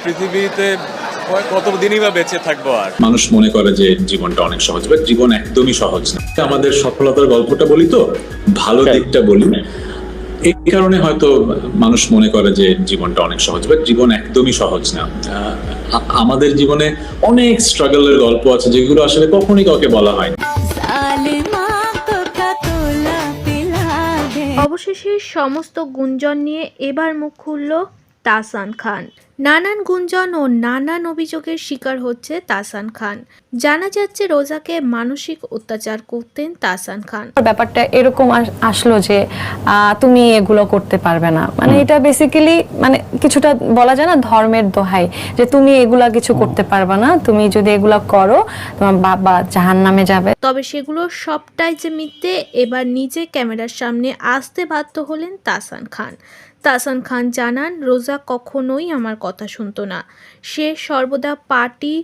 পৃথিবীতে কতদিনই বা বেঁচে থাকবো আর। মানুষ মনে করে যে জীবনটা অনেক সহজ, বাট জীবন একদমই সহজ না। আমাদের সফলতার গল্পটা বলি তো, ভালো দিকটা বলি। এই কারণে হয়তো মানুষ মনে করে যে জীবনটা অনেক সহজ, বাট জীবন একদমই সহজ না। আমাদের জীবনে অনেক স্ট্রাগলের গল্প আছে যেগুলো আসলে কখনই কাউকে বলা হয় না। অবশেষে সমস্ত গুঞ্জন নিয়ে এবার মুখ খুলল তাহসান খান। নানান গুঞ্জন ও নানান অভিযোগের শিকার হচ্ছে তাহসান খান। জানা যাচ্ছে রোজাকে মানসিক অত্যাচার করতেন তাহসান খান। ব্যাপারটা এরকম আসলো যে তুমি এগুলো করতে পারবে না, মানে এটা বেসিক্যালি মানে কিছুটা বলা যায় না ধর্মের দোহাই, যে তুমি এগুলা কিছু করতে পারবে না, তুমি যদি এগুলা করো তোমার বাবা জাহান্নামে যাবে। তবে সেগুলো সবটাই যে মিথ্যে এবার নিজে ক্যামেরার সামনে আসতে বাধ্য হলেন তাহসান খান। তাহসান খান জানান, রোজা কখনোই আমার কথা শুনতো না। সে সর্বদা পার্টি,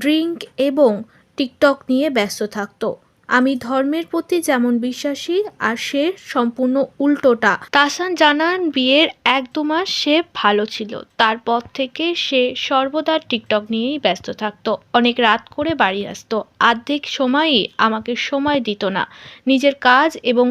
ড্রিঙ্ক এবং টিকটক নিয়ে ব্যস্ত থাকতো। আমি ধর্মের প্রতি যেমন বিশ্বাসী আর সে সম্পূর্ণ উল্টোটা। তাহসান জানান, বিয়ের 1-2 মাস সে ভালো ছিল, তারপর থেকে সে সর্বদা টিকটক নিয়েই ব্যস্ত থাকতো। অনেক রাত করে বাড়ি আসতো, অর্ধেক সময়ই আমাকে সময় দিত না। নিজের কাজ এবং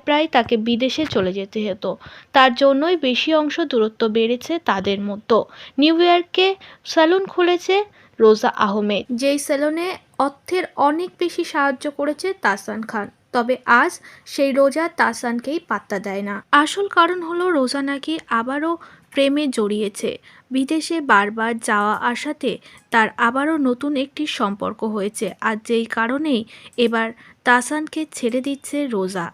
প্রায় তাকে বিদেশে চলে যেতে হতো। তার জন্যই বেশি অংশ দূরত্ব বেড়েছে তাদের মধ্যে। নিউ ইয়র্কে স্যালুন খুলেছে রোজা আহমেদ, যেই স্যালুনে অর্থের অনেক বেশি সাহায্য করেছে তাহসান খান। তবে আজ সেই রোজা তাহসানকেই পাত্তা দেয় না। আসল কারণ হলো রোজা নাকি আবারও প্রেমে জড়িয়েছে। বিদেশে বারবার যাওয়া আসাতে তার আবারও নতুন একটি সম্পর্ক হয়েছে, আর যেই কারণেই এবার তাহসানকে ছেড়ে দিচ্ছে রোজা।